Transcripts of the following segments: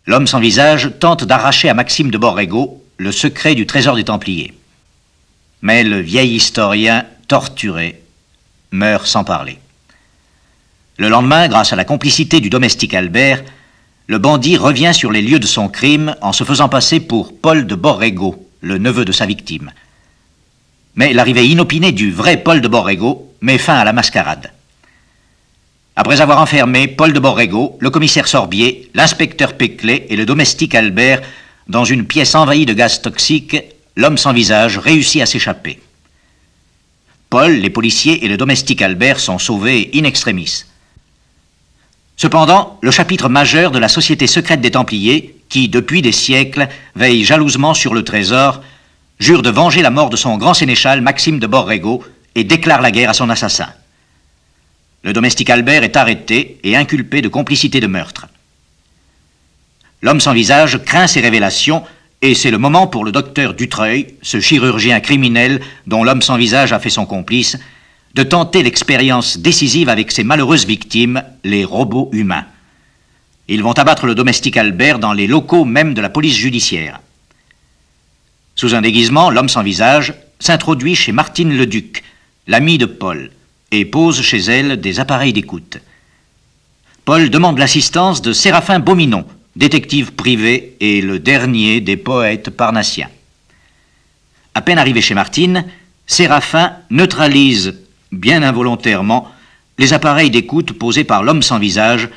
l'homme sans visage tente d'arracher à Maxime de Borrego le secret du trésor des Templiers. Mais le vieil historien, torturé, meurt sans parler. Le lendemain, grâce à la complicité du domestique Albert, le bandit revient sur les lieux de son crime en se faisant passer pour Paul de Borrego, le neveu de sa victime. Mais l'arrivée inopinée du vrai Paul de Borrego met fin à la mascarade. Après avoir enfermé Paul de Borrego, le commissaire Sorbier, l'inspecteur Péclet et le domestique Albert dans une pièce envahie de gaz toxiques, l'homme sans visage réussit à s'échapper. Paul, les policiers et le domestique Albert sont sauvés in extremis. Cependant, le chapitre majeur de la société secrète des Templiers, qui, depuis des siècles, veille jalousement sur le trésor, jure de venger la mort de son grand sénéchal Maxime de Borrego et déclare la guerre à son assassin. Le domestique Albert est arrêté et inculpé de complicité de meurtre. L'homme sans visage craint ces révélations et c'est le moment pour le docteur Dutreuil, ce chirurgien criminel dont l'homme sans visage a fait son complice, de tenter l'expérience décisive avec ses malheureuses victimes, les robots humains. Ils vont abattre le domestique Albert dans les locaux même de la police judiciaire. Sous un déguisement, l'homme sans visage s'introduit chez Martine Leduc, l'amie de Paul, et pose chez elle des appareils d'écoute. Paul demande l'assistance de Séraphin Beauminon, détective privé et le dernier des poètes parnassiens. À peine arrivé chez Martine, Séraphin neutralise, bien involontairement, les appareils d'écoute posés par l'homme sans visage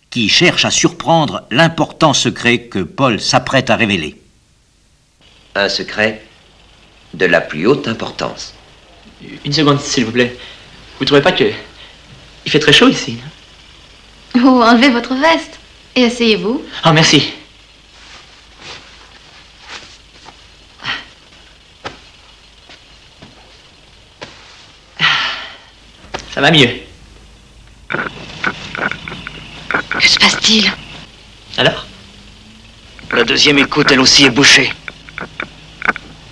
qui cherche à surprendre l'important secret que Paul s'apprête à révéler. Un secret de la plus haute importance. Une seconde, s'il vous plaît. Vous trouvez pas que... il fait très chaud ici, non? Oh, enlevez votre veste et asseyez-vous. Oh, merci. Ça va mieux. Que se passe-t-il? Alors? La deuxième écoute, elle aussi, est bouchée.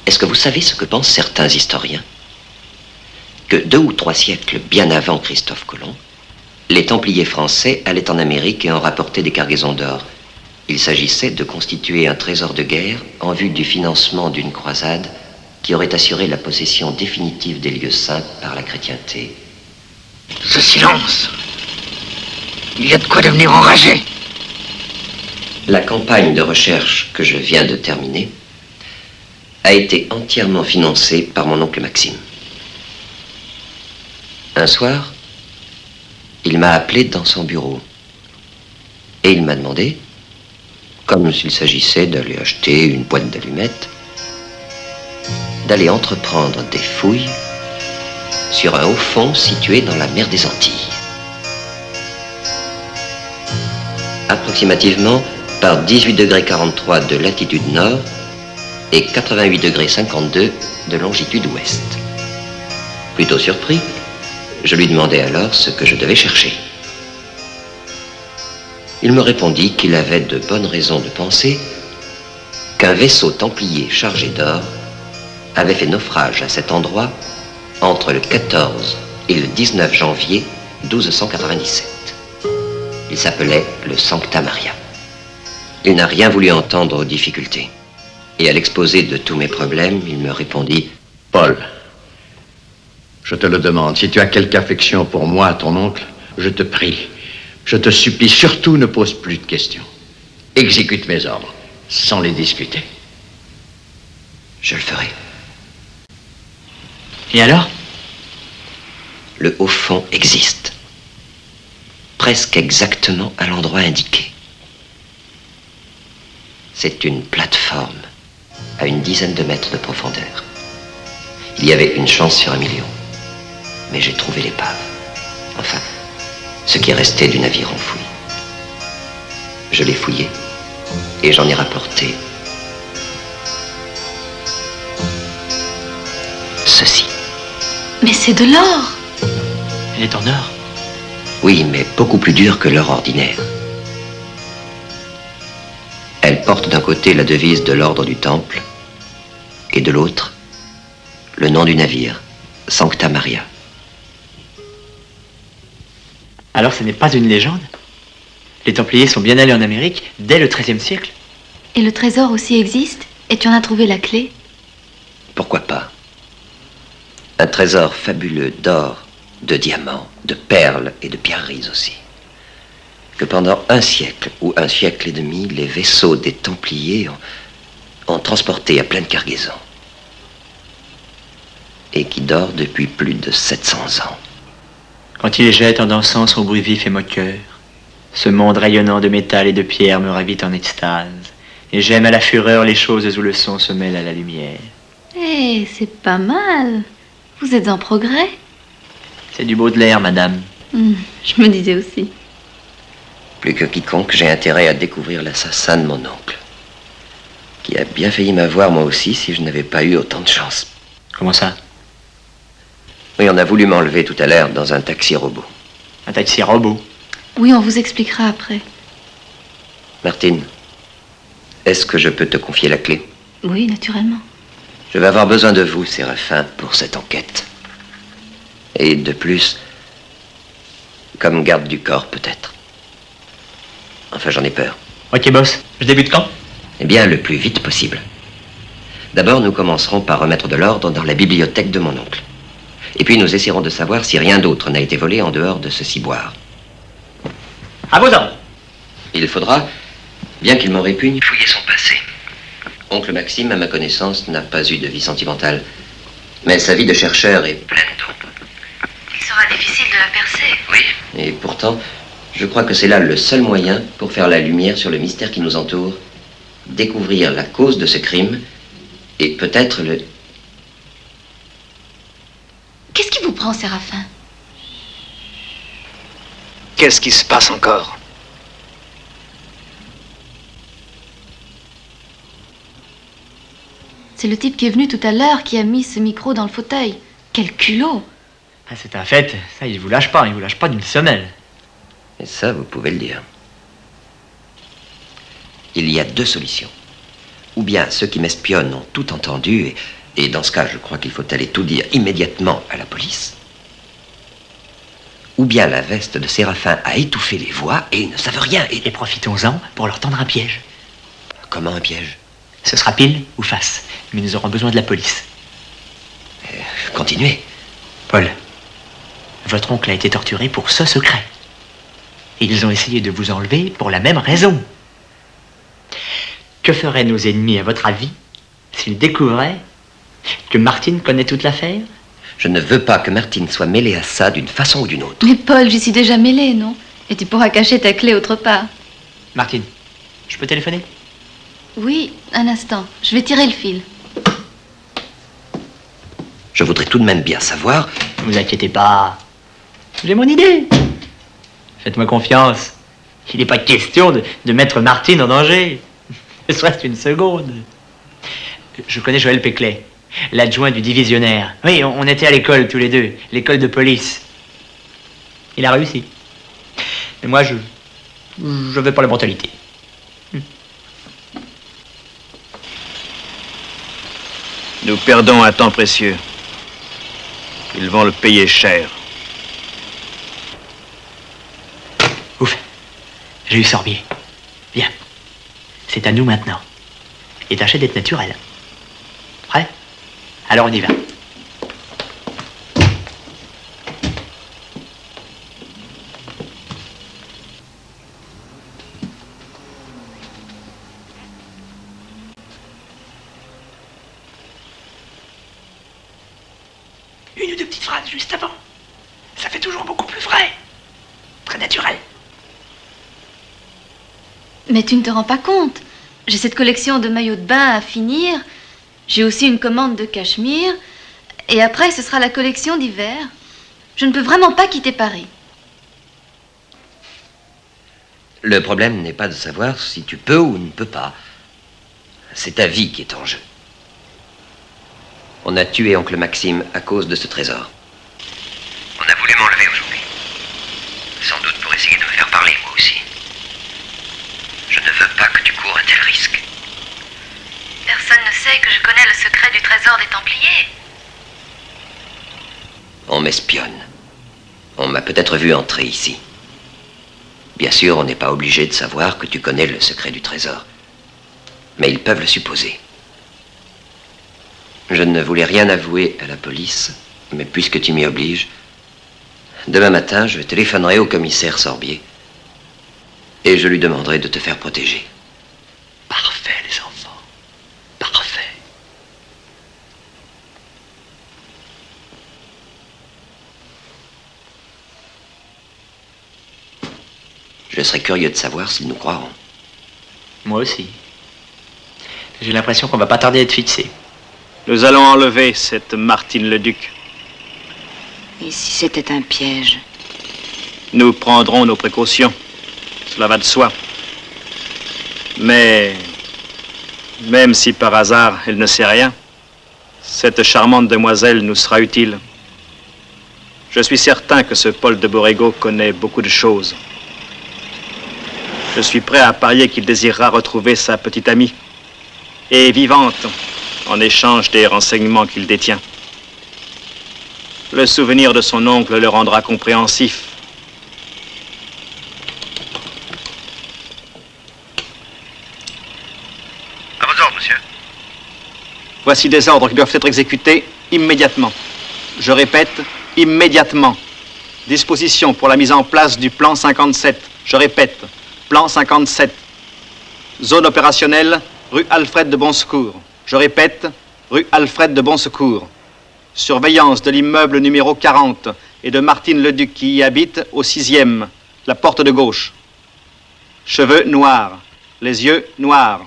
Est-ce que vous savez ce que pensent certains historiens? Que 2 ou 3 siècles bien avant Christophe Colomb, les Templiers français allaient en Amérique et en rapportaient des cargaisons d'or. Il s'agissait de constituer un trésor de guerre en vue du financement d'une croisade qui aurait assuré la possession définitive des lieux saints par la chrétienté. Ce silence! Il y a de quoi devenir enragé. La campagne de recherche que je viens de terminer a été entièrement financée par mon oncle Maxime. Un soir, il m'a appelé dans son bureau et il m'a demandé, comme s'il s'agissait d'aller acheter une boîte d'allumettes, d'aller entreprendre des fouilles sur un haut fond situé dans la mer des Antilles. Approximativement par 18 degrés 43 de latitude nord et 88 degrés 52 de longitude ouest. Plutôt surpris, je lui demandai alors ce que je devais chercher. Il me répondit qu'il avait de bonnes raisons de penser qu'un vaisseau templier chargé d'or avait fait naufrage à cet endroit entre le 14 et le 19 janvier 1297. Il s'appelait le Sancta Maria. Il n'a rien voulu entendre aux difficultés. Et à l'exposé de tous mes problèmes, il me répondit: Paul, je te le demande, si tu as quelque affection pour moi, ton oncle, je te prie, je te supplie, surtout ne pose plus de questions. Exécute mes ordres, sans les discuter. Je le ferai. Et alors? Le haut fond existe. Presque exactement à l'endroit indiqué. C'est une plateforme à une dizaine de mètres de profondeur. Il y avait une chance sur 1 million. Mais j'ai trouvé l'épave. Enfin, ce qui est resté du navire enfoui. Je l'ai fouillé et j'en ai rapporté ceci. Mais c'est de l'or. Elle est en or. Oui, mais beaucoup plus dur que l'or ordinaire. Elle porte d'un côté la devise de l'ordre du Temple et de l'autre le nom du navire, Sancta Maria. Alors ce n'est pas une légende? Les Templiers sont bien allés en Amérique dès le XIIIe siècle. Et le trésor aussi existe? Et tu en as trouvé la clé? Pourquoi pas? Un trésor fabuleux d'or, de diamants, de perles et de pierreries aussi. Que pendant un siècle ou un siècle et demi, les vaisseaux des Templiers ont transporté à pleine cargaison. Et qui dort depuis plus de 700 ans. Quand il jette en dansant son bruit vif et moqueur, ce monde rayonnant de métal et de pierre me ravit en extase. Et j'aime à la fureur les choses où le son se mêle à la lumière. Eh, c'est pas mal. Vous êtes en progrès. C'est du Baudelaire, madame. Je me disais aussi. Plus que quiconque, j'ai intérêt à découvrir l'assassin de mon oncle. Qui a bien failli m'avoir moi aussi si je n'avais pas eu autant de chance. Comment ça? Oui, on a voulu m'enlever tout à l'heure dans un taxi robot. Un taxi robot? Oui, on vous expliquera après. Martine, est-ce que je peux te confier la clé? Oui, naturellement. Je vais avoir besoin de vous, Séraphin, pour cette enquête. Et de plus, comme garde du corps, peut-être. Enfin, j'en ai peur. Ok, boss. Je débute quand? Eh bien, le plus vite possible. D'abord, nous commencerons par remettre de l'ordre dans la bibliothèque de mon oncle. Et puis, nous essaierons de savoir si rien d'autre n'a été volé en dehors de ce ciboire. À vos ordres. Il faudra, bien qu'il m'en répugne, fouiller son passé. Oncle Maxime, à ma connaissance, n'a pas eu de vie sentimentale. Mais sa vie de chercheur est pleine d'ombre. Il sera difficile de la percer. Oui. Et pourtant, je crois que c'est là le seul moyen pour faire la lumière sur le mystère qui nous entoure, découvrir la cause de ce crime, et peut-être le... Qu'est-ce qui vous prend, Séraphin? Qu'est-ce qui se passe encore? C'est le type qui est venu tout à l'heure qui a mis ce micro dans le fauteuil. Quel culot! Ah, c'est un fait. Ça, il vous lâche pas. Il vous lâche pas d'une semelle. Et ça, vous pouvez le dire. Il y a deux solutions. Ou bien ceux qui m'espionnent ont tout entendu, et dans ce cas, je crois qu'il faut aller tout dire immédiatement à la police. Ou bien la veste de Séraphin a étouffé les voix et ils ne savent rien. Et profitons-en pour leur tendre un piège. Comment un piège? Ce sera pile ou face. Mais nous aurons besoin de la police. Continuez. Paul, votre oncle a été torturé pour ce secret. Et ils ont essayé de vous enlever pour la même raison. Que feraient nos ennemis, à votre avis, s'ils découvraient que Martine connaît toute l'affaire? Je ne veux pas que Martine soit mêlée à ça d'une façon ou d'une autre. Mais Paul, j'y suis déjà mêlée, non? Et tu pourras cacher ta clé autre part. Martine, je peux téléphoner? Oui, un instant. Je vais tirer le fil. Je voudrais tout de même bien savoir... Ne vous inquiétez pas. J'ai mon idée. Faites-moi confiance. Il n'est pas question de mettre Martine en danger. Ne serait-ce qu'une seconde. Je connais Joël Péclet, l'adjoint du divisionnaire. Oui, on était à l'école tous les deux, l'école de police. Il a réussi. Mais moi, je vais pour la brutalité. Nous perdons un temps précieux. Ils vont le payer cher. Ouf, j'ai eu Sorbier. Bien. C'est à nous maintenant. Et tâchez d'être naturel. Prêt? Alors on y va. Une ou deux petites phrases juste avant. Ça fait toujours beaucoup plus vrai. Très naturel. Mais tu ne te rends pas compte. J'ai cette collection de maillots de bain à finir. J'ai aussi une commande de cachemire. Et après, ce sera la collection d'hiver. Je ne peux vraiment pas quitter Paris. Le problème n'est pas de savoir si tu peux ou ne peux pas. C'est ta vie qui est en jeu. On a tué oncle Maxime à cause de ce trésor. On a voulu m'enlever aujourd'hui. Sans doute pour essayer de me faire parler, moi aussi. Je ne veux pas que tu cours un tel risque. Personne ne sait que je connais le secret du trésor des Templiers. On m'espionne. On m'a peut-être vu entrer ici. Bien sûr, on n'est pas obligé de savoir que tu connais le secret du trésor. Mais ils peuvent le supposer. Je ne voulais rien avouer à la police, mais puisque tu m'y obliges, demain matin, je téléphonerai au commissaire Sorbier et je lui demanderai de te faire protéger. Parfait, les enfants. Parfait. Je serais curieux de savoir s'ils nous croiront. Moi aussi. J'ai l'impression qu'on va pas tarder à être fixé. Nous allons enlever cette Martine Leduc. Et si c'était un piège? Nous prendrons nos précautions. Cela va de soi. Mais, même si par hasard elle ne sait rien, cette charmante demoiselle nous sera utile. Je suis certain que ce Paul de Borrego connaît beaucoup de choses. Je suis prêt à parier qu'il désirera retrouver sa petite amie, et vivante, en échange des renseignements qu'il détient. Le souvenir de son oncle le rendra compréhensif. À vos ordres, monsieur. Voici des ordres qui doivent être exécutés immédiatement. Je répète, immédiatement. Disposition pour la mise en place du plan 57. Je répète, plan 57. Zone opérationnelle, rue Alfred de Bonsecours. Je répète, rue Alfred de Bonsecours. Surveillance de l'immeuble numéro 40 et de Martine Leduc qui y habite au 6e, la porte de gauche. Cheveux noirs, les yeux noirs.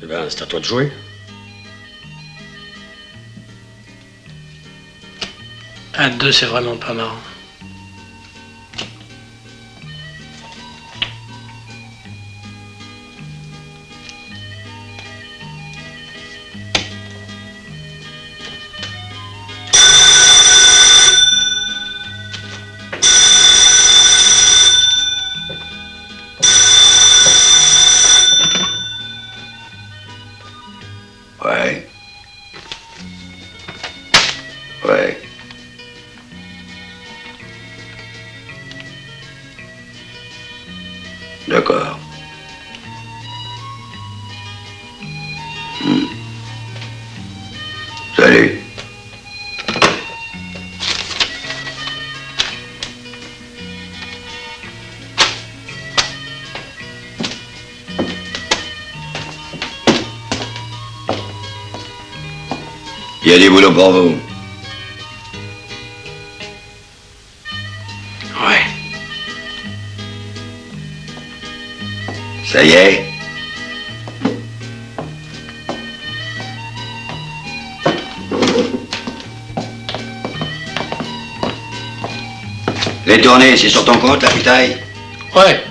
Eh ben, c'est à toi de jouer. À deux, c'est vraiment pas marrant. Ouais. Ouais. D'accord. Salut. Il y a du boulot pour vous. Ouais. Ça y est. Les tournées, c'est sur ton compte, la putaille? Ouais.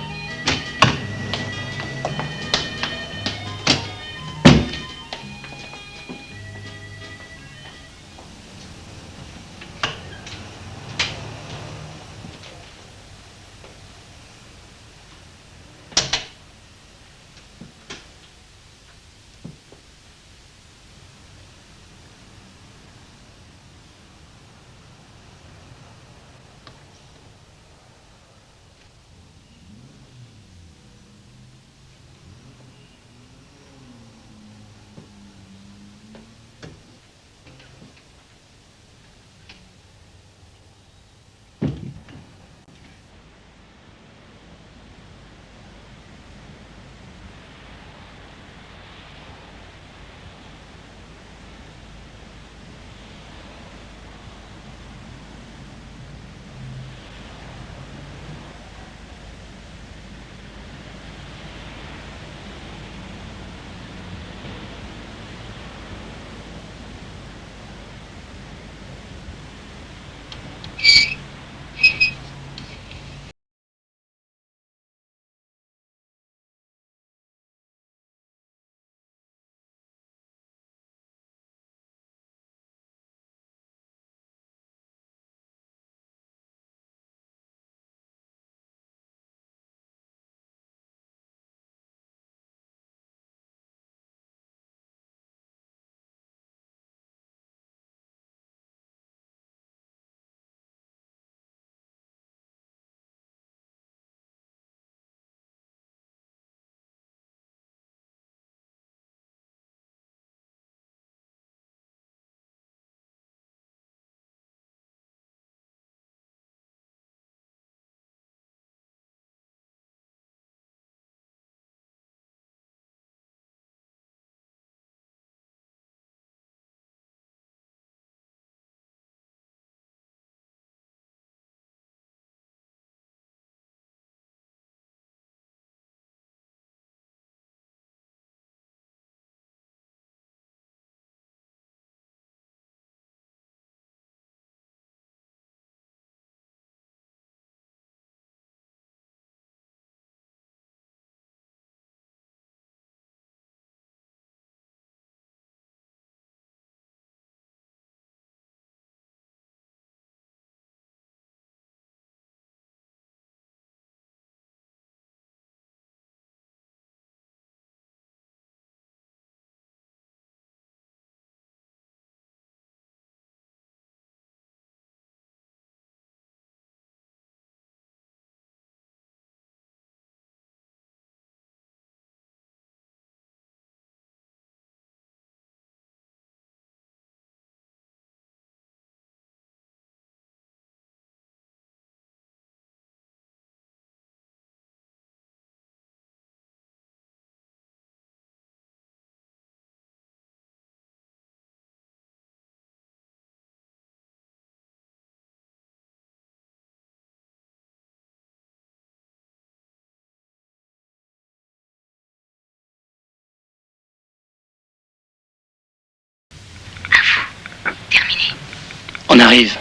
On arrive.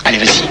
Allez, vas-y.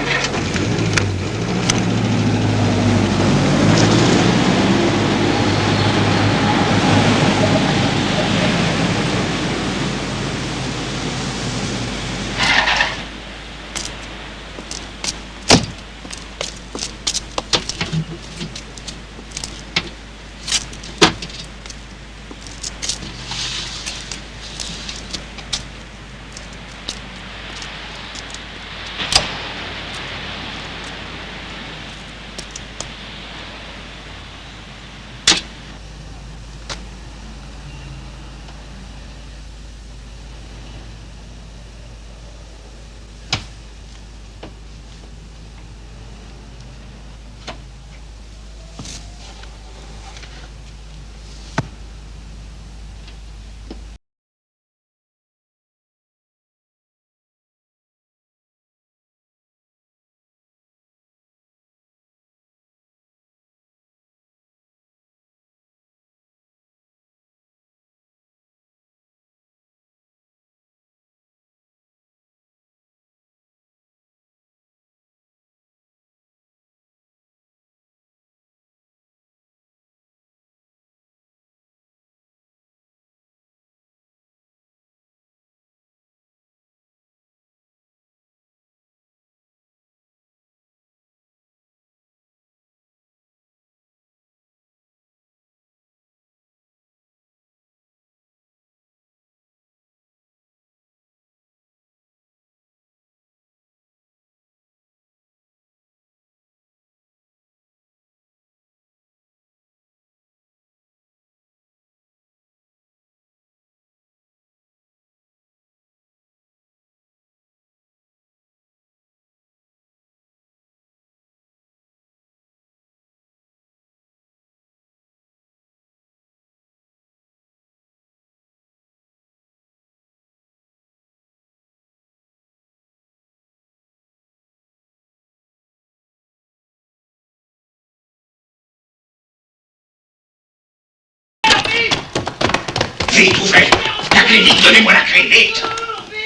Vite, ouvrez. La clé, vite, donnez-moi la clé, vite.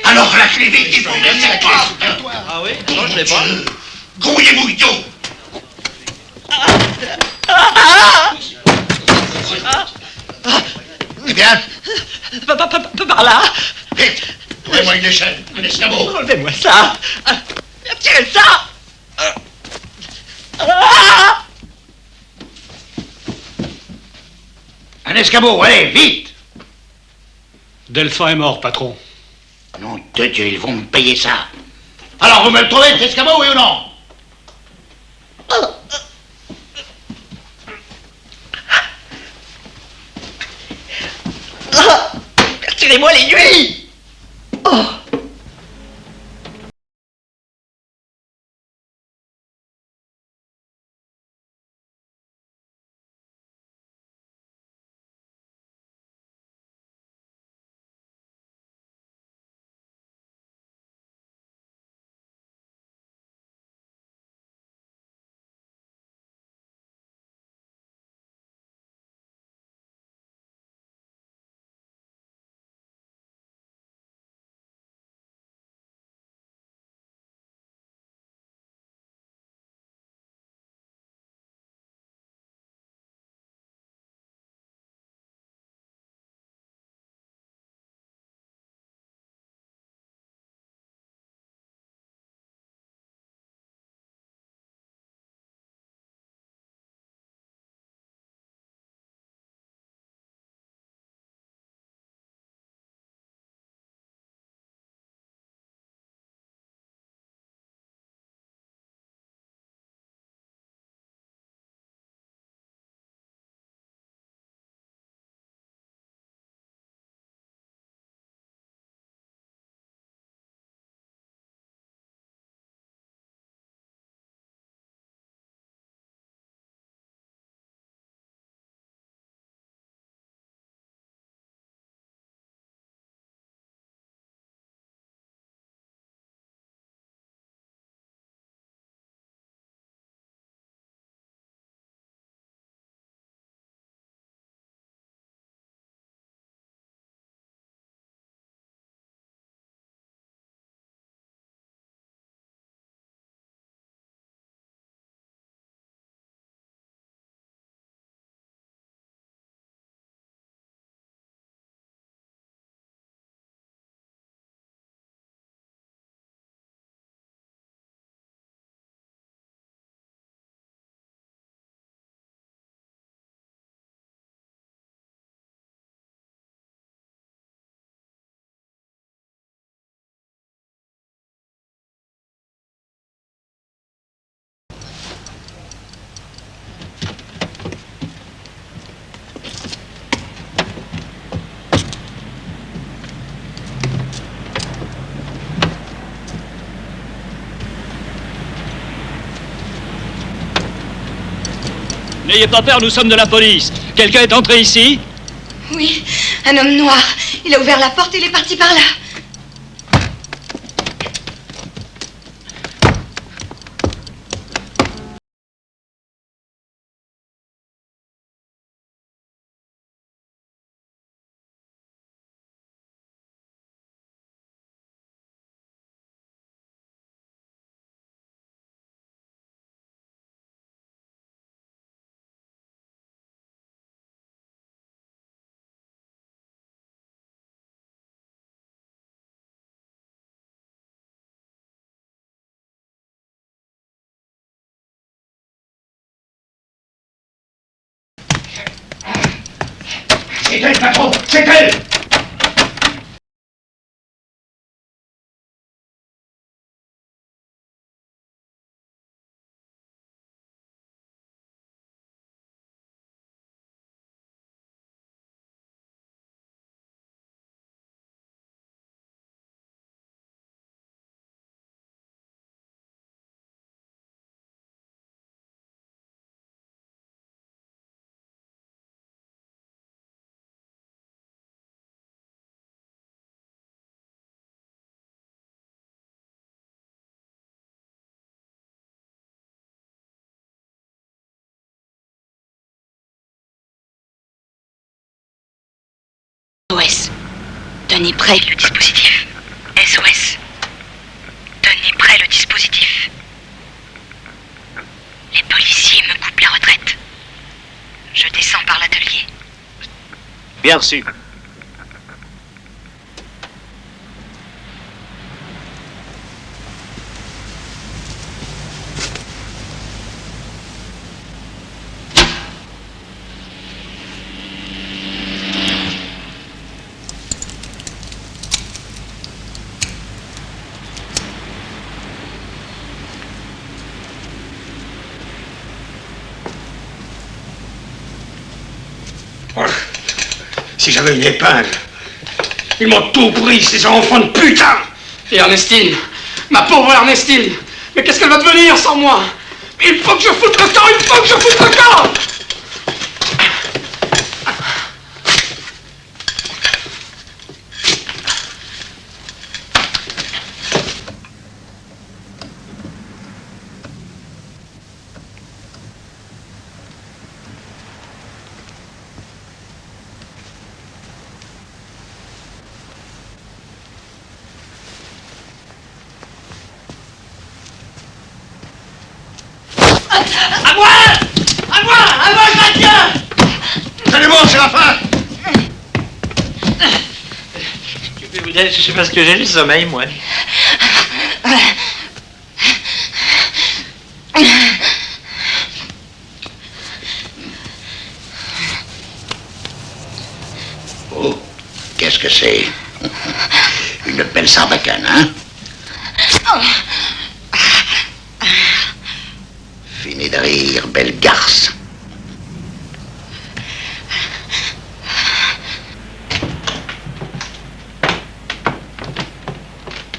Alors, la clé, vite, il faut me laisser la clé. Ah oui? Non, je l'ai pas. Grouillez-vous, idiot. Eh bien, Par là. vite, trouvez-moi une échelle, un escabeau. Enlevez-moi ça. Tirez ça. Un escabeau, allez, vite. Delphin est mort, patron. Nom de Dieu, ils vont me payer ça. Alors, vous me le trouvez, cet escabeau, oui ou non? Tirez-moi l'aiguille. N'ayez pas peur, nous sommes de la police. Quelqu'un est entré ici? Oui, un homme noir. Il a ouvert la porte et il est parti par là. C'est elle, patron! C'est elle! SOS. Tenez prêt le dispositif. SOS. Tenez prêt le dispositif. Les policiers me coupent la retraite. Je descends par l'atelier. Bien reçu. Si j'avais une épingle, ils m'ont tout pris, ces enfants de putain! Et Ernestine, ma pauvre Ernestine, mais qu'est-ce qu'elle va devenir sans moi? Il faut que je foute le camp, il faut que je foute le camp! À moi! À moi! À moi, Gratien! Allez, bon, c'est la fin! Je vais vous dire, je sais pas ce que j'ai, le sommeil, moi. Oh, qu'est-ce que c'est? Une belle sarbacane, hein? Finis de rire, belle garce.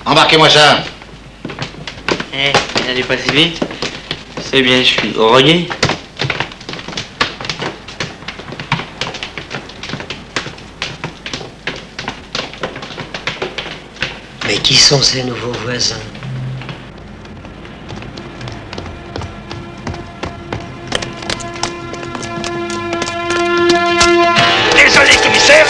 Embarquez-moi ça. N'allez pas si vite. C'est bien, je suis drogué. Mais qui sont ces nouveaux voisins? Désolé, commissaire.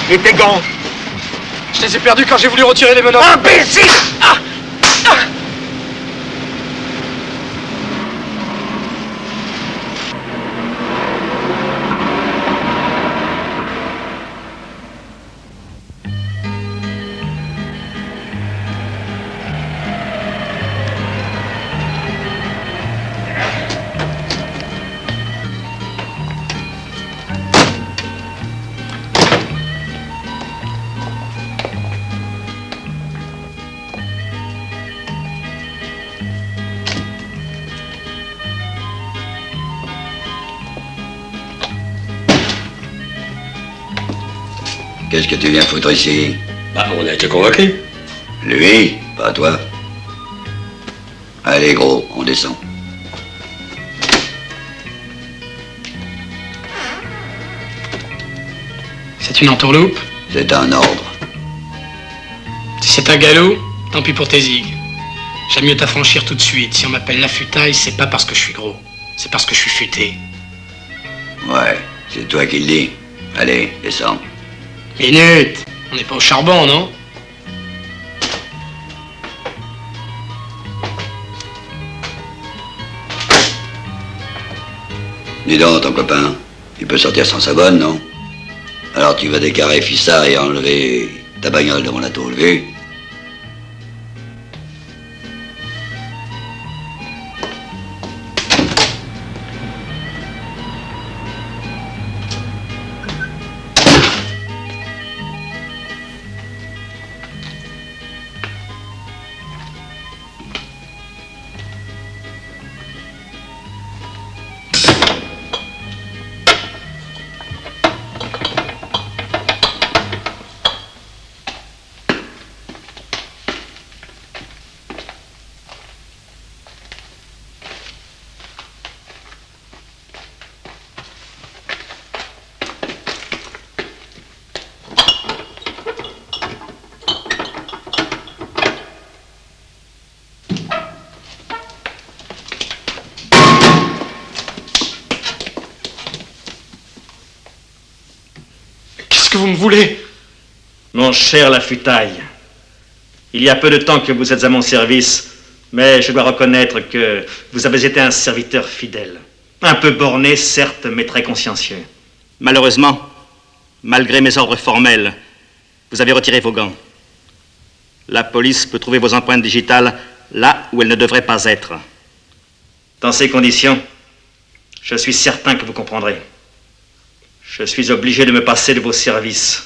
Et tes gants? Je les ai perdus quand j'ai voulu retirer les menottes. Imbécile! Ah! Qu'est-ce que tu viens foutre ici? Bah, on a été convoqués. Lui, pas toi. Allez, gros, on descend. C'est une entourloupe? C'est un ordre. Si c'est un galop, tant pis pour tes zigues. J'aime mieux t'affranchir tout de suite. Si on m'appelle la futaille, c'est pas parce que je suis gros. C'est parce que je suis futé. Ouais, c'est toi qui le dis. Allez, descends. Minute! On n'est pas au charbon, non? Dis donc, ton copain, il peut sortir sans sa bonne, non? Alors tu vas décarrer Fissard et enlever ta bagnole devant la tôle, vu? Qu'est-ce que vous me voulez? Mon cher Lafutaille, il y a peu de temps que vous êtes à mon service, mais je dois reconnaître que vous avez été un serviteur fidèle. Un peu borné, certes, mais très consciencieux. Malheureusement, malgré mes ordres formels, vous avez retiré vos gants. La police peut trouver vos empreintes digitales là où elles ne devraient pas être. Dans ces conditions, je suis certain que vous comprendrez. Je suis obligé de me passer de vos services.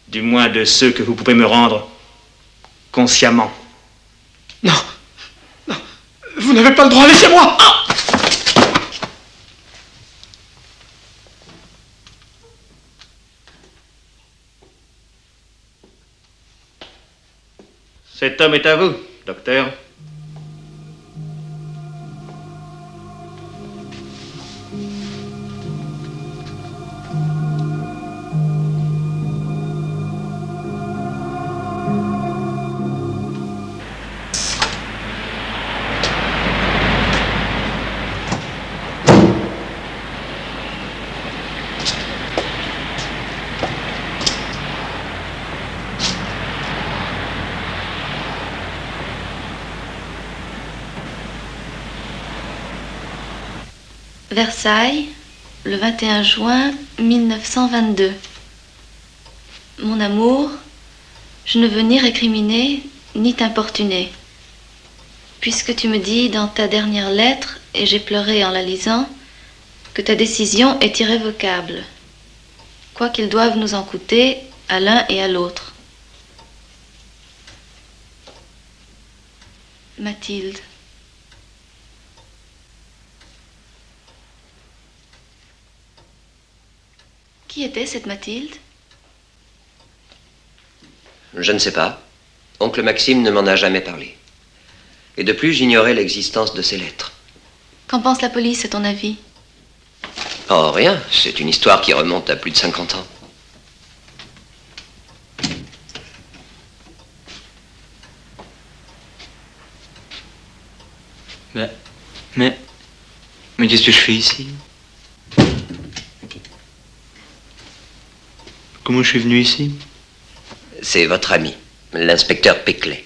Du moins de ceux que vous pouvez me rendre consciemment. Non. Non. Vous n'avez pas le droit, laissez-moi! Ah! Cet homme est à vous, docteur. Versailles, le 21 juin 1922. Mon amour, je ne veux ni récriminer, ni t'importuner. Puisque tu me dis dans ta dernière lettre, et j'ai pleuré en la lisant, que ta décision est irrévocable, quoi qu'il doive nous en coûter à l'un et à l'autre. Mathilde. Qui était cette Mathilde? Je ne sais pas. Oncle Maxime ne m'en a jamais parlé. Et de plus, j'ignorais l'existence de ces lettres. Qu'en pense la police, à ton avis? Oh, rien. C'est une histoire qui remonte à plus de 50 ans. Mais qu'est-ce que je fais ici? Comment je suis venu ici? C'est votre ami, l'inspecteur Peclet,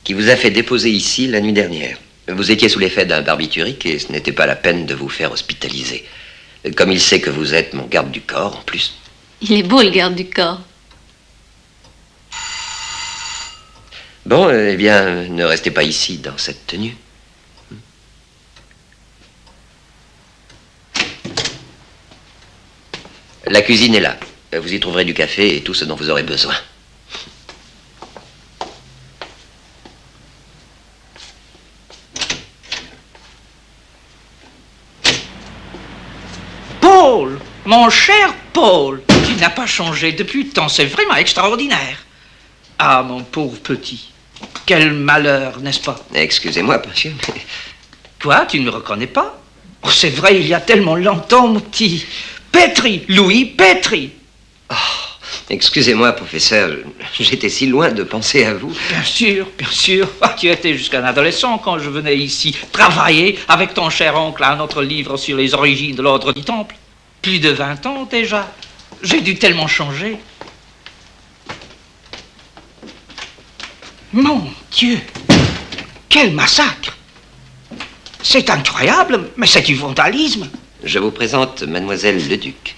qui vous a fait déposer ici la nuit dernière. Vous étiez sous l'effet d'un barbiturique et ce n'était pas la peine de vous faire hospitaliser. Comme il sait que vous êtes mon garde du corps, en plus. Il est beau, le garde du corps. Bon, eh bien, ne restez pas ici dans cette tenue. La cuisine est là. Vous y trouverez du café et tout ce dont vous aurez besoin. Paul, mon cher Paul, il n'a pas changé depuis le temps. C'est vraiment extraordinaire. Ah, mon pauvre petit. Quel malheur, n'est-ce pas? Excusez-moi, monsieur, mais... Quoi, tu ne me reconnais pas? Oh, c'est vrai, il y a tellement longtemps, mon petit. Petri, Louis Petri. Oh, excusez-moi, professeur, j'étais si loin de penser à vous. Bien sûr, bien sûr. Ah, tu étais jusqu'un adolescent quand je venais ici travailler avec ton cher oncle à notre livre sur les origines de l'ordre du Temple. Plus de 20 ans déjà. J'ai dû tellement changer. Mon Dieu, quel massacre! C'est incroyable, mais c'est du vandalisme. Je vous présente mademoiselle Leduc,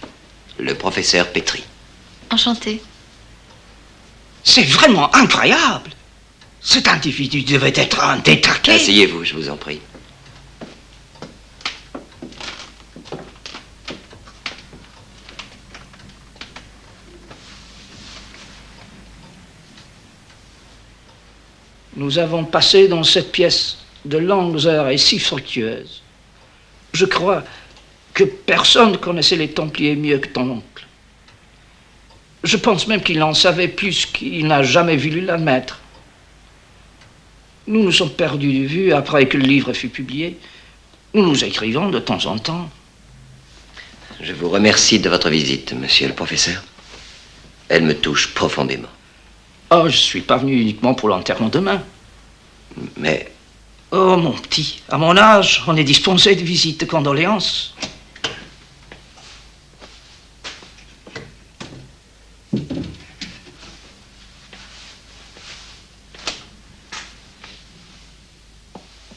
le professeur Petri. Enchantée. C'est vraiment incroyable. Cet individu devait être un détraqué. Asseyez-vous, je vous en prie. Nous avons passé dans cette pièce de longues heures et si fructueuses. Je crois que personne connaissait les Templiers mieux que ton oncle. Je pense même qu'il en savait plus qu'il n'a jamais voulu l'admettre. Nous nous sommes perdus de vue après que le livre fut publié. Nous nous écrivons de temps en temps. Je vous remercie de votre visite, monsieur le professeur. Elle me touche profondément. Oh, je suis pas venu uniquement pour l'enterrement demain. Mais... Oh, mon petit, à mon âge, on est dispensé de visites de condoléances.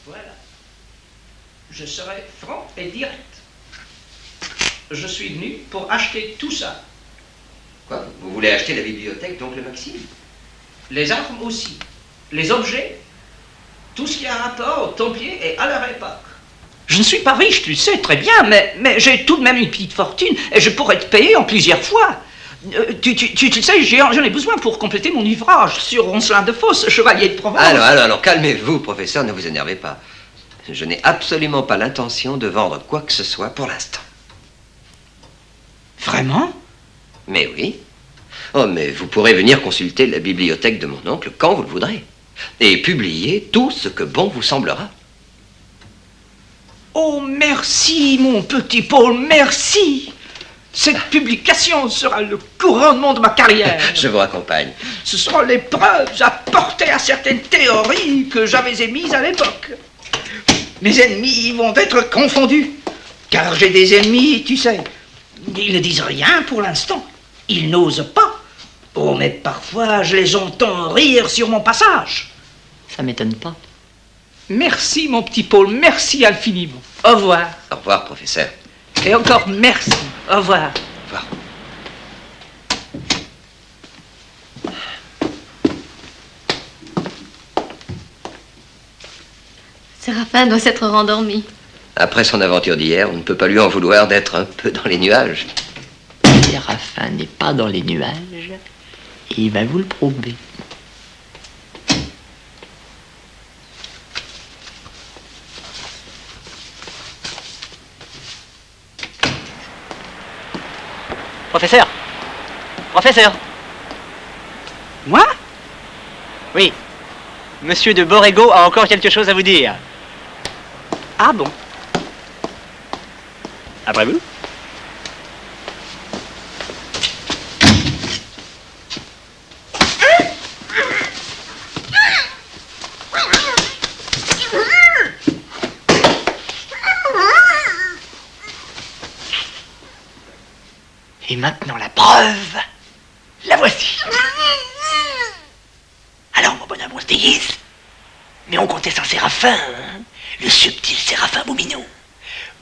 Voilà. Je serai franc et direct. Je suis venu pour acheter tout ça. Quoi? Vous voulez acheter la bibliothèque d'oncle Maxime? Les armes aussi. Les objets. Tout ce qui a rapport aux Templiers et à leur époque. Je ne suis pas riche, tu le sais très bien, mais j'ai tout de même une petite fortune et je pourrais te payer en plusieurs fois. Tu le sais, j'en ai besoin pour compléter mon ouvrage sur Roncelin de Fosse, chevalier de Provence. Alors, calmez-vous, professeur, ne vous énervez pas. Je n'ai absolument pas l'intention de vendre quoi que ce soit pour l'instant. Vraiment? Mais oui. Oh, mais vous pourrez venir consulter la bibliothèque de mon oncle quand vous le voudrez. Et publier tout ce que bon vous semblera. Oh, merci, mon petit Paul, merci. Cette publication sera le couronnement de ma carrière. Je vous accompagne. Ce seront les preuves apportées à certaines théories que j'avais émises à l'époque. Mes ennemis vont être confondus. Car j'ai des ennemis, tu sais. Ils ne disent rien pour l'instant. Ils n'osent pas. Oh, mais parfois, je les entends rire sur mon passage. Ça m'étonne pas. Merci, mon petit Paul, merci infiniment. Au revoir. Au revoir, professeur. Et encore merci. Au revoir. Au revoir. Séraphin doit s'être rendormi. Après son aventure d'hier, on ne peut pas lui en vouloir d'être un peu dans les nuages. Séraphin n'est pas dans les nuages. Et il va vous le prouver. Professeur! Professeur! Moi? Oui. Monsieur de Borrego a encore quelque chose à vous dire. Ah bon? Après vous? Et maintenant la preuve, la voici. Alors mon bonhomme, on se déguise. Mais on comptait sans Séraphin, hein, le subtil Séraphin Boubineau.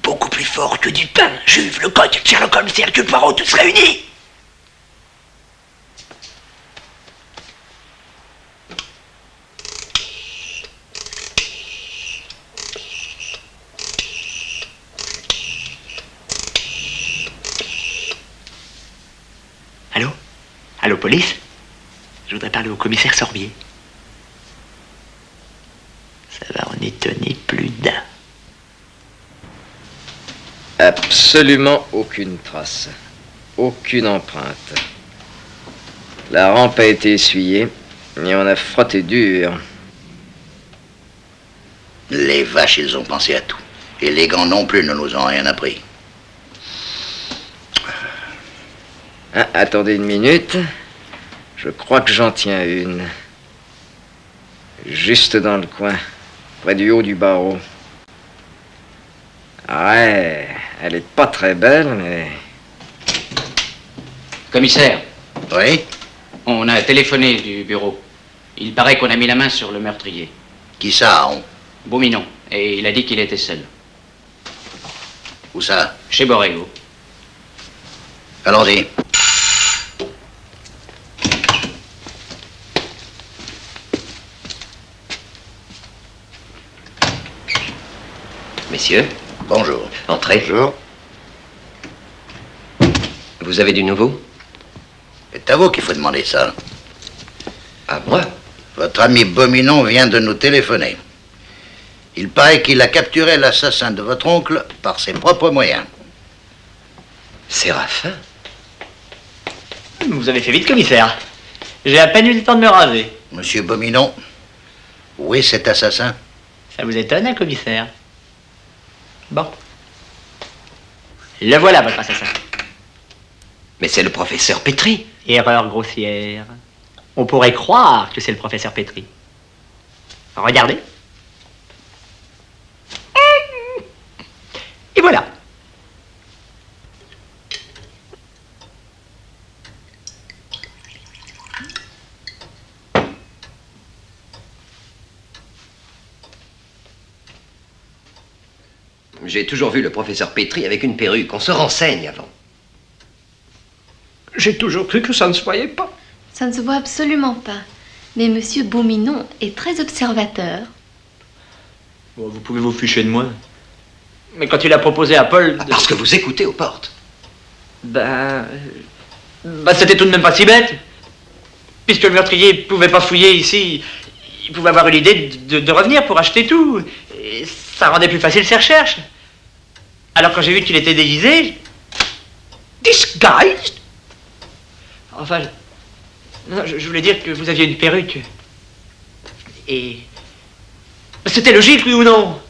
Beaucoup plus fort que Dupin, Juve, Lecoq, Sherlock Holmes et Hercule Poirot, tous réunis. Allô? Allô, police? Je voudrais parler au commissaire Sorbier. Ça va en étonner plus d'un. Absolument aucune trace. aucune empreinte. La rampe a été essuyée et on a frotté dur. Les vaches, ils ont pensé à tout. Et les gants non plus ne nous ont rien appris. Ah, attendez une minute. Je crois que j'en tiens une. Juste dans le coin, près du haut du barreau. Ouais, elle est pas très belle, mais... Commissaire. Oui? On a téléphoné du bureau. Il paraît qu'on a mis la main sur le meurtrier. Qui ça, on? Beauminon. Et il a dit qu'il était seul. Où ça? Chez Borrego. Allons-y. Messieurs. Bonjour. Entrez. Bonjour. Vous avez du nouveau? C'est à vous qu'il faut demander ça. À moi? Votre ami Beauminon vient de nous téléphoner. Il paraît qu'il a capturé l'assassin de votre oncle par ses propres moyens. Séraphin? Vous avez fait vite, commissaire. J'ai à peine eu le temps de me raser. Monsieur Beauminon, où est cet assassin? Ça vous étonne, hein, commissaire? Bon. Le voilà, votre assassin. Mais c'est le professeur Petri. Erreur grossière. On pourrait croire que c'est le professeur Petri. Regardez. Et voilà. J'ai toujours vu le professeur Petri avec une perruque. On se renseigne avant. J'ai toujours cru que ça ne se voyait pas. Ça ne se voit absolument pas. Mais monsieur Beauminon est très observateur. Bon, vous pouvez vous ficher de moi. Mais quand il a proposé à Paul... Parce que vous écoutez aux portes. C'était tout de même pas si bête. Puisque le meurtrier pouvait pas fouiller ici, il pouvait avoir eu l'idée de revenir pour acheter tout. Et ça rendait plus facile ses recherches. Alors quand j'ai vu qu'il était déguisé... Disguised? Enfin, je voulais dire que vous aviez une perruque. Et... C'était logique, oui ou non?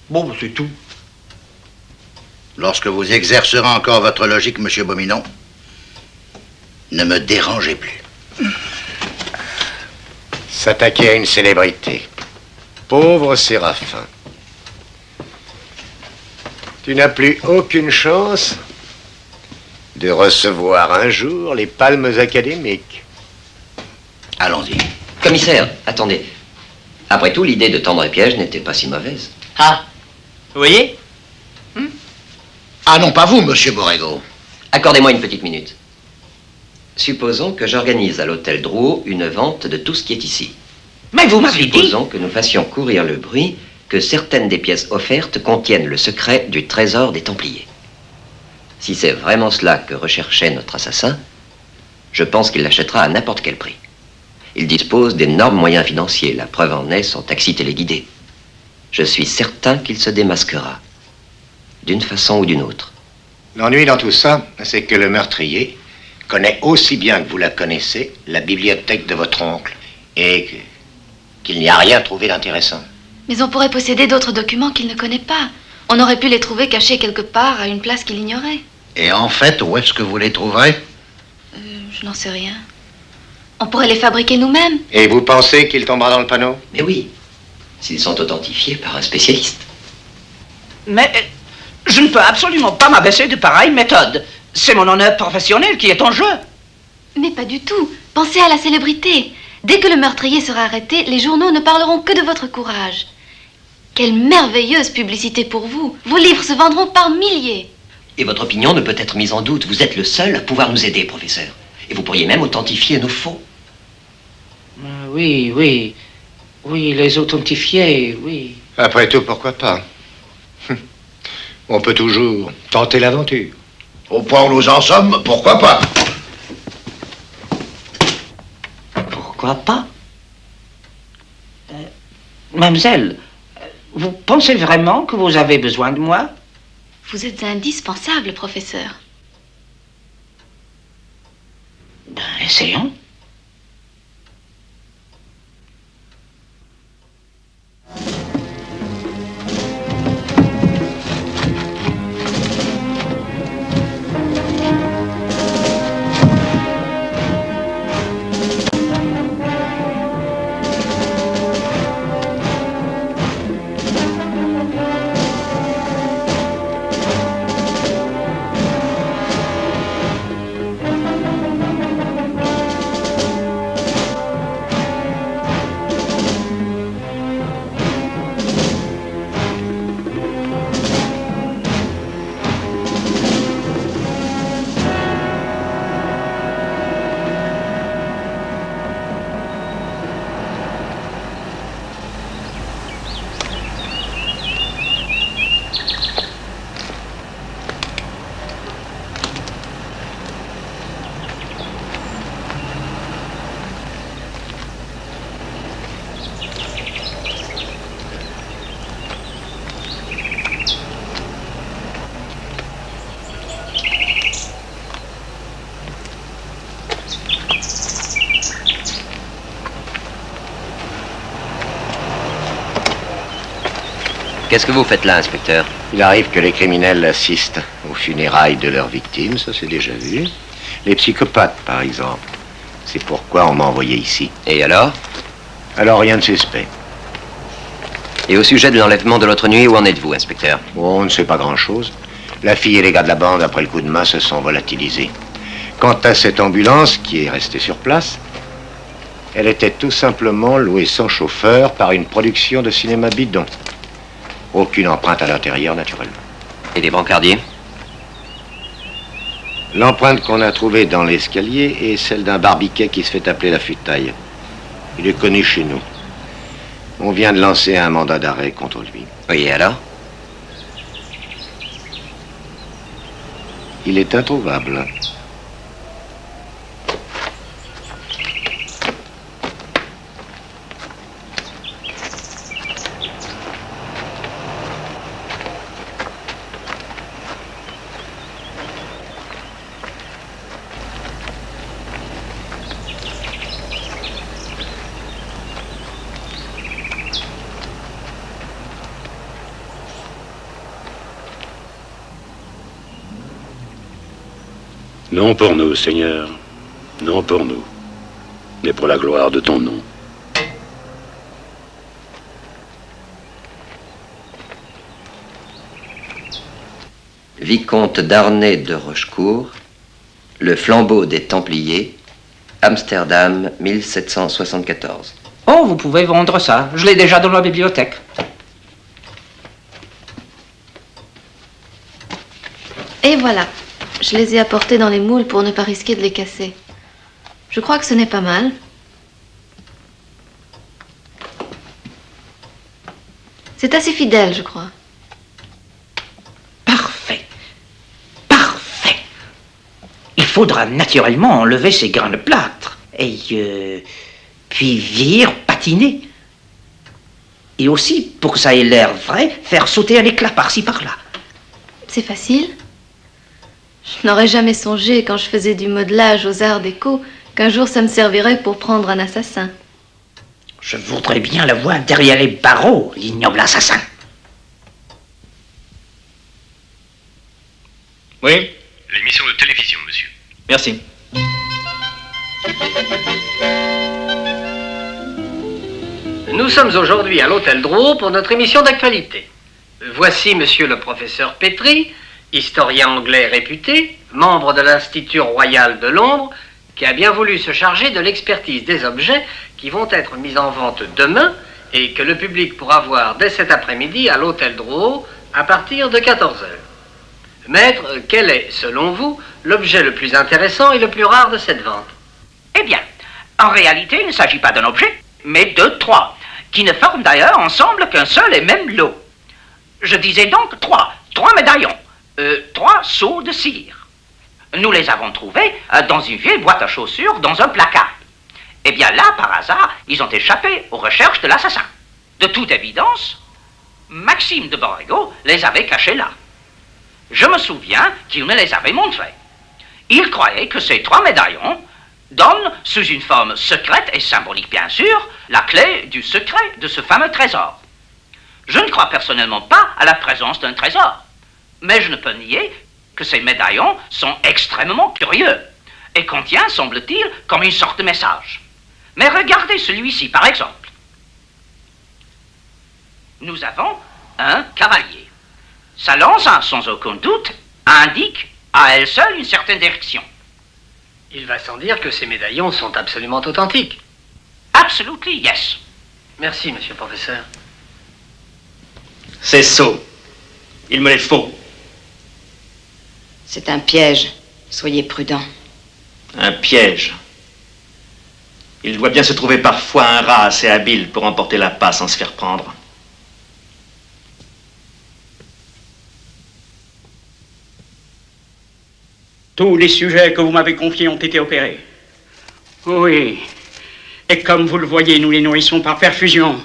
Bon, c'est tout. Lorsque vous exercerez encore votre logique, monsieur Beauminon, ne me dérangez plus. S'attaquer à une célébrité. Pauvre Séraphin. Tu n'as plus aucune chance de recevoir un jour les palmes académiques. Allons-y. Commissaire, attendez. Après tout, l'idée de tendre les pièges n'était pas si mauvaise. Ah, vous voyez? Ah non, pas vous, monsieur Borrego. Accordez-moi une petite minute. Supposons que j'organise à l'hôtel Drouot une vente de tout ce qui est ici. Mais vous m'avez dit... Supposons que nous fassions courir le bruit que certaines des pièces offertes contiennent le secret du trésor des Templiers. Si c'est vraiment cela que recherchait notre assassin, je pense qu'il l'achètera à n'importe quel prix. Il dispose d'énormes moyens financiers. La preuve en est son taxi téléguidé. Je suis certain qu'il se démasquera, d'une façon ou d'une autre. L'ennui dans tout ça, c'est que le meurtrier connaît aussi bien que vous la connaissez la bibliothèque de votre oncle et qu'il n'y a rien trouvé d'intéressant. Mais on pourrait posséder d'autres documents qu'il ne connaît pas. On aurait pu les trouver cachés quelque part à une place qu'il ignorait. Et en fait, où est-ce que vous les trouverez? Je n'en sais rien. On pourrait les fabriquer nous-mêmes. Et vous pensez qu'il tombera dans le panneau? Mais oui, s'ils sont authentifiés par un spécialiste. Mais je ne peux absolument pas m'abaisser de pareilles méthodes. C'est mon honneur professionnel qui est en jeu. Mais pas du tout. Pensez à la célébrité. Dès que le meurtrier sera arrêté, les journaux ne parleront que de votre courage. Quelle merveilleuse publicité pour vous. Vos livres se vendront par milliers. Et votre opinion ne peut être mise en doute. Vous êtes le seul à pouvoir nous aider, professeur. Et vous pourriez même authentifier nos faux. Oui, oui. Oui, les authentifier, oui. Après tout, pourquoi pas? On peut toujours tenter l'aventure. Au point où nous en sommes, pourquoi pas? Pourquoi pas? Mademoiselle, vous pensez vraiment que vous avez besoin de moi? Vous êtes indispensable, professeur. Ben, essayons. Qu'est-ce que vous faites là, inspecteur? Il arrive que les criminels assistent aux funérailles de leurs victimes, ça c'est déjà vu. Les psychopathes, par exemple. C'est pourquoi on m'a envoyé ici. Et alors? Alors rien de suspect. Et au sujet de l'enlèvement de l'autre nuit, où en êtes-vous, inspecteur? Oh, on ne sait pas grand-chose. La fille et les gars de la bande, après le coup de main, se sont volatilisés. Quant à cette ambulance qui est restée sur place, elle était tout simplement louée sans chauffeur par une production de cinéma bidon. Aucune empreinte à l'intérieur, naturellement. Et des brancardiers? L'empreinte qu'on a trouvée dans l'escalier est celle d'un barbiquet qui se fait appeler la Futaille. Il est connu chez nous. On vient de lancer un mandat d'arrêt contre lui. Oui, et alors? Il est introuvable. Non pour nous, Seigneur, non pour nous, mais pour la gloire de ton nom. Vicomte d'Arnay de Rochecourt, Le flambeau des Templiers, Amsterdam, 1774. Oh, vous pouvez vendre ça. Je l'ai déjà dans la bibliothèque. Et voilà. Je les ai apportés dans les moules pour ne pas risquer de les casser. Je crois que ce n'est pas mal. C'est assez fidèle, je crois. Parfait. Parfait. Il faudra naturellement enlever ces grains de plâtre. Et puis vieillir, patiner. Et aussi, pour que ça ait l'air vrai, faire sauter un éclat par-ci par-là. C'est facile. Je n'aurais jamais songé, quand je faisais du modelage aux arts déco, qu'un jour ça me servirait pour prendre un assassin. Je voudrais bien le voir derrière les barreaux, l'ignoble assassin. Oui? L'émission de télévision, monsieur. Merci. Nous sommes aujourd'hui à l'Hôtel Drouot pour notre émission d'actualité. Voici monsieur le professeur Petrie, historien anglais réputé, membre de l'Institut Royal de Londres, qui a bien voulu se charger de l'expertise des objets qui vont être mis en vente demain et que le public pourra voir dès cet après-midi à l'Hôtel Drouot à partir de 14h. Maître, quel est, selon vous, l'objet le plus intéressant et le plus rare de cette vente? Eh bien, en réalité, il ne s'agit pas d'un objet, mais de trois, qui ne forment d'ailleurs ensemble qu'un seul et même lot. Je disais donc trois médaillons. 3 seaux de cire. Nous les avons trouvés dans une vieille boîte à chaussures dans un placard. Eh bien là, par hasard, ils ont échappé aux recherches de l'assassin. De toute évidence, Maxime de Borrego les avait cachés là. Je me souviens qu'il me les avait montrés. Il croyait que ces 3 médaillons donnent, sous une forme secrète et symbolique bien sûr, la clé du secret de ce fameux trésor. Je ne crois personnellement pas à la présence d'un trésor, mais je ne peux nier que ces médaillons sont extrêmement curieux et contiennent, semble-t-il, comme une sorte de message. Mais regardez celui-ci, par exemple. Nous avons un cavalier. Sa lance, sans aucun doute, indique à elle seule une certaine direction. Il va sans dire que ces médaillons sont absolument authentiques. Absolutely, yes. Merci, monsieur le professeur. C'est sot. Il me les faut. C'est un piège. Soyez prudent. Un piège. Il doit bien se trouver parfois un rat assez habile pour emporter la passe sans se faire prendre. Tous les sujets que vous m'avez confiés ont été opérés. Oui. Et comme vous le voyez, nous les nourrissons par perfusion.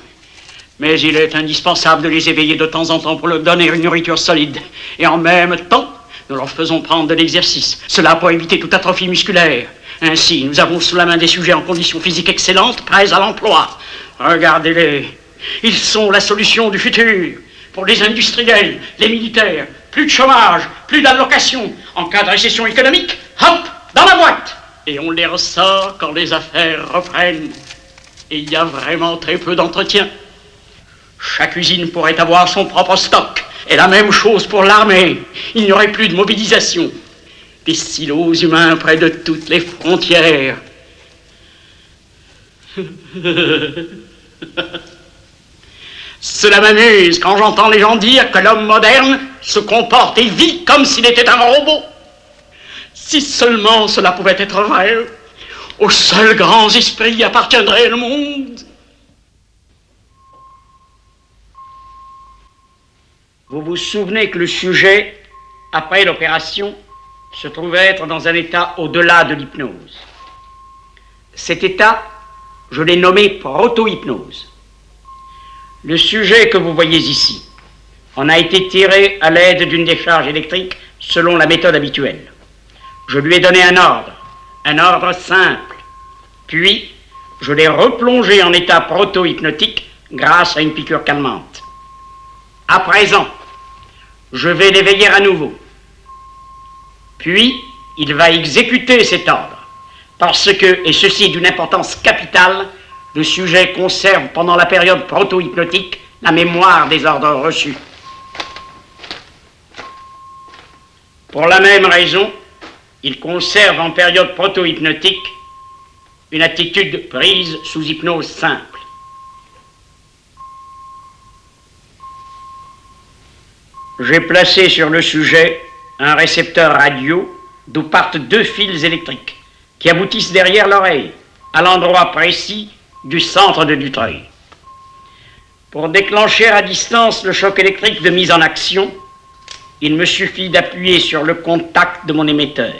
Mais il est indispensable de les éveiller de temps en temps pour leur donner une nourriture solide. Et en même temps, nous leur faisons prendre de l'exercice. Cela pour éviter toute atrophie musculaire. Ainsi, nous avons sous la main des sujets en conditions physiques excellentes, prêts à l'emploi. Regardez-les. Ils sont la solution du futur. Pour les industriels, les militaires, plus de chômage, plus d'allocations. En cas de récession économique, hop, dans la boîte. Et on les ressort quand les affaires reprennent. Et il y a vraiment très peu d'entretien. Chaque usine pourrait avoir son propre stock. Et la même chose pour l'armée. Il n'y aurait plus de mobilisation. Des silos humains près de toutes les frontières. Cela m'amuse quand j'entends les gens dire que l'homme moderne se comporte et vit comme s'il était un robot. Si seulement cela pouvait être vrai, aux seuls grands esprits appartiendrait le monde. Vous vous souvenez que le sujet, après l'opération, se trouvait être dans un état au-delà de l'hypnose. Cet état, je l'ai nommé proto-hypnose. Le sujet que vous voyez ici en a été tiré à l'aide d'une décharge électrique selon la méthode habituelle. Je lui ai donné un ordre simple. Puis, je l'ai replongé en état proto-hypnotique grâce à une piqûre calmante. À présent, je vais l'éveiller à nouveau. Puis, il va exécuter cet ordre, parce que, et ceci est d'une importance capitale, le sujet conserve pendant la période proto-hypnotique la mémoire des ordres reçus. Pour la même raison, il conserve en période proto-hypnotique une attitude prise sous hypnose simple. J'ai placé sur le sujet un récepteur radio d'où partent 2 fils électriques qui aboutissent derrière l'oreille, à l'endroit précis du centre de Dutreuil. Pour déclencher à distance le choc électrique de mise en action, il me suffit d'appuyer sur le contact de mon émetteur.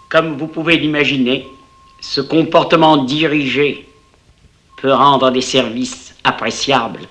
Comme vous pouvez l'imaginer, ce comportement dirigé peut rendre des services appréciables